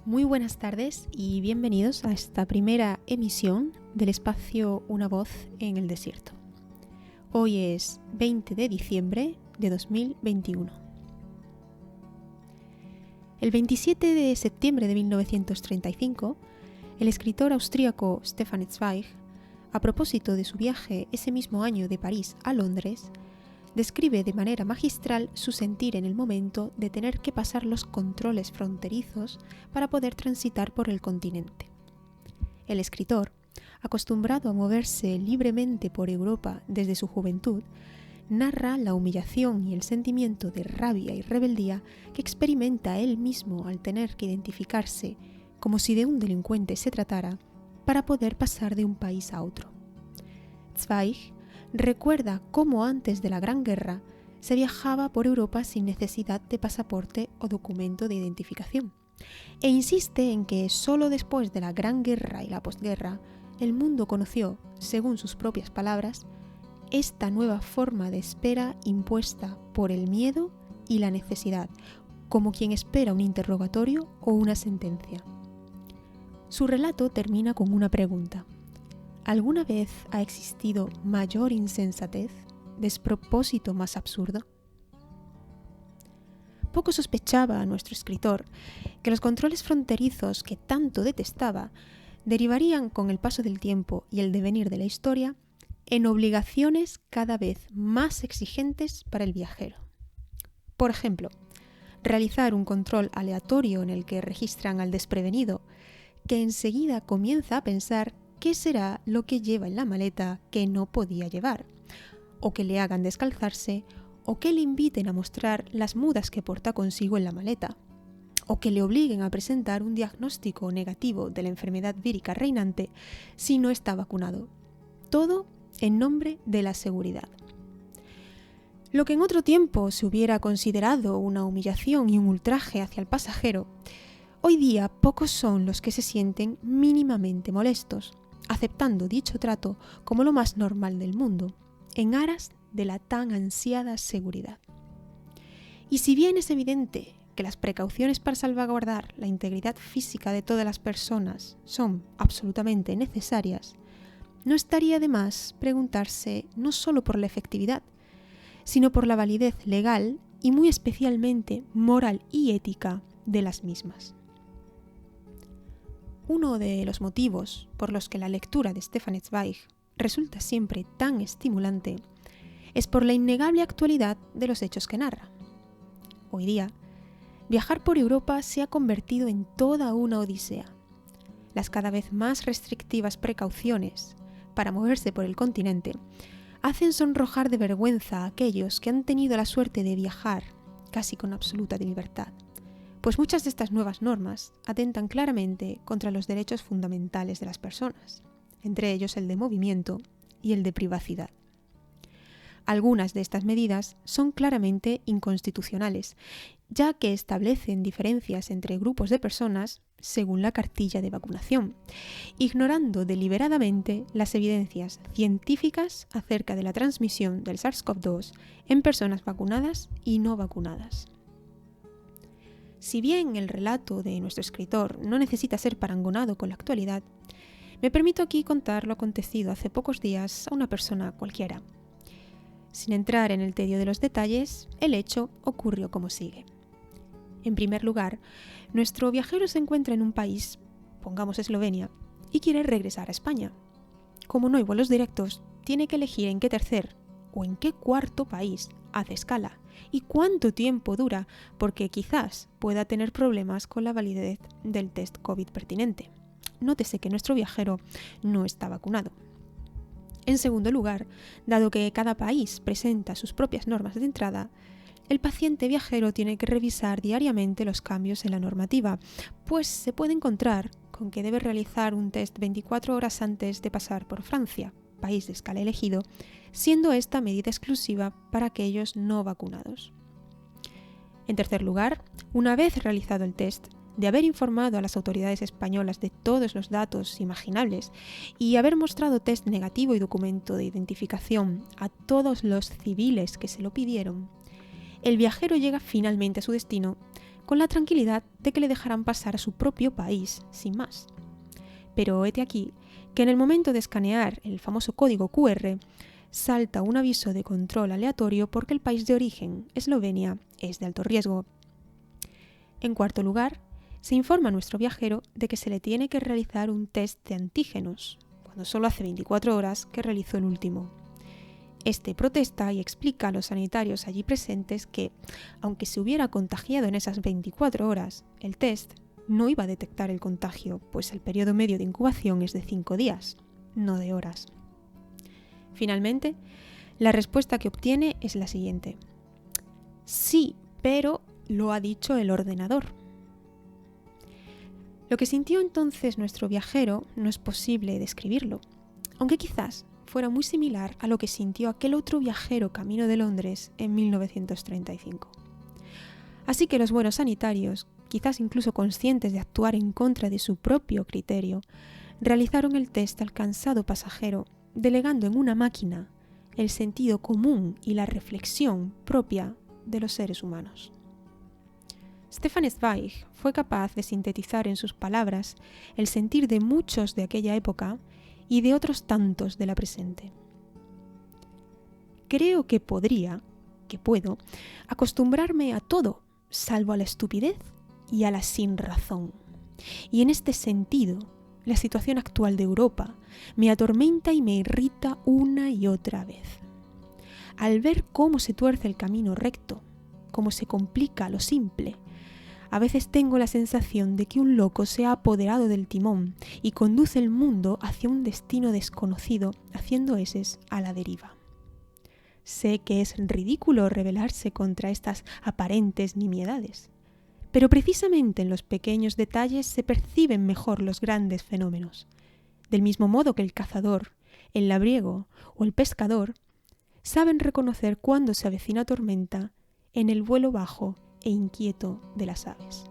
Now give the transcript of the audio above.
Muy buenas tardes y bienvenidos a esta primera emisión del espacio Una voz en el desierto. Hoy es 20 de diciembre de 2021. El 27 de septiembre de 1935, el escritor austríaco Stefan Zweig, a propósito de su viaje ese mismo año de París a Londres, describe de manera magistral su sentir en el momento de tener que pasar los controles fronterizos para poder transitar por el continente. El escritor, acostumbrado a moverse libremente por Europa desde su juventud, narra la humillación y el sentimiento de rabia y rebeldía que experimenta él mismo al tener que identificarse, como si de un delincuente se tratara, para poder pasar de un país a otro. Zweig recuerda cómo antes de la Gran Guerra se viajaba por Europa sin necesidad de pasaporte o documento de identificación, e insiste en que solo después de la Gran Guerra y la posguerra el mundo conoció, según sus propias palabras, esta nueva forma de espera impuesta por el miedo y la necesidad, como quien espera un interrogatorio o una sentencia. Su relato termina con una pregunta. ¿Alguna vez ha existido mayor insensatez, despropósito más absurdo? Poco sospechaba nuestro escritor que los controles fronterizos que tanto detestaba derivarían con el paso del tiempo y el devenir de la historia en obligaciones cada vez más exigentes para el viajero. Por ejemplo, realizar un control aleatorio en el que registran al desprevenido, que enseguida comienza a pensar qué será lo que lleva en la maleta que no podía llevar, o que le hagan descalzarse, o que le inviten a mostrar las mudas que porta consigo en la maleta, o que le obliguen a presentar un diagnóstico negativo de la enfermedad vírica reinante si no está vacunado. Todo en nombre de la seguridad. Lo que en otro tiempo se hubiera considerado una humillación y un ultraje hacia el pasajero, hoy día pocos son los que se sienten mínimamente molestos, aceptando dicho trato como lo más normal del mundo, en aras de la tan ansiada seguridad. Y si bien es evidente que las precauciones para salvaguardar la integridad física de todas las personas son absolutamente necesarias, no estaría de más preguntarse no solo por la efectividad, sino por la validez legal y muy especialmente moral y ética de las mismas. Uno de los motivos por los que la lectura de Stefan Zweig resulta siempre tan estimulante es por la innegable actualidad de los hechos que narra. Hoy día, viajar por Europa se ha convertido en toda una odisea. Las cada vez más restrictivas precauciones para moverse por el continente hacen sonrojar de vergüenza a aquellos que han tenido la suerte de viajar casi con absoluta libertad, pues muchas de estas nuevas normas atentan claramente contra los derechos fundamentales de las personas, entre ellos el de movimiento y el de privacidad. Algunas de estas medidas son claramente inconstitucionales, ya que establecen diferencias entre grupos de personas según la cartilla de vacunación, ignorando deliberadamente las evidencias científicas acerca de la transmisión del SARS-CoV-2 en personas vacunadas y no vacunadas. Si bien el relato de nuestro escritor no necesita ser parangonado con la actualidad, me permito aquí contar lo acontecido hace pocos días a una persona cualquiera. Sin entrar en el tedio de los detalles, el hecho ocurrió como sigue. En primer lugar, nuestro viajero se encuentra en un país, pongamos Eslovenia, y quiere regresar a España. Como no hay vuelos directos, tiene que elegir en qué tercer o en qué cuarto país hace escala y cuánto tiempo dura, porque quizás pueda tener problemas con la validez del test COVID pertinente. Nótese que nuestro viajero no está vacunado. En segundo lugar, dado que cada país presenta sus propias normas de entrada, el paciente viajero tiene que revisar diariamente los cambios en la normativa, pues se puede encontrar con que debe realizar un test 24 horas antes de pasar por Francia, país de escala elegido, siendo esta medida exclusiva para aquellos no vacunados. En tercer lugar, una vez realizado el test, de haber informado a las autoridades españolas de todos los datos imaginables y haber mostrado test negativo y documento de identificación a todos los civiles que se lo pidieron, el viajero llega finalmente a su destino con la tranquilidad de que le dejarán pasar a su propio país sin más. Pero hete aquí que en el momento de escanear el famoso código QR, salta un aviso de control aleatorio porque el país de origen, Eslovenia, es de alto riesgo. En cuarto lugar, se informa a nuestro viajero de que se le tiene que realizar un test de antígenos, cuando solo hace 24 horas que realizó el último. Este protesta y explica a los sanitarios allí presentes que, aunque se hubiera contagiado en esas 24 horas, el test no iba a detectar el contagio, pues el periodo medio de incubación es de 5 días, no de horas. Finalmente, la respuesta que obtiene es la siguiente: sí, pero lo ha dicho el ordenador. Lo que sintió entonces nuestro viajero no es posible describirlo, aunque quizás fuera muy similar a lo que sintió aquel otro viajero camino de Londres en 1935. Así que los buenos sanitarios, quizás incluso conscientes de actuar en contra de su propio criterio, realizaron el test al cansado pasajero, delegando en una máquina el sentido común y la reflexión propia de los seres humanos. Stefan Zweig fue capaz de sintetizar en sus palabras el sentir de muchos de aquella época y de otros tantos de la presente. Creo que puedo, acostumbrarme a todo, salvo a la estupidez y a la sinrazón. Y en este sentido, la situación actual de Europa me atormenta y me irrita una y otra vez. Al ver cómo se tuerce el camino recto, cómo se complica lo simple, a veces tengo la sensación de que un loco se ha apoderado del timón y conduce el mundo hacia un destino desconocido, haciendo eses a la deriva. Sé que es ridículo rebelarse contra estas aparentes nimiedades, pero precisamente en los pequeños detalles se perciben mejor los grandes fenómenos. Del mismo modo que el cazador, el labriego o el pescador saben reconocer cuándo se avecina tormenta en el vuelo bajo e inquieto de las aves.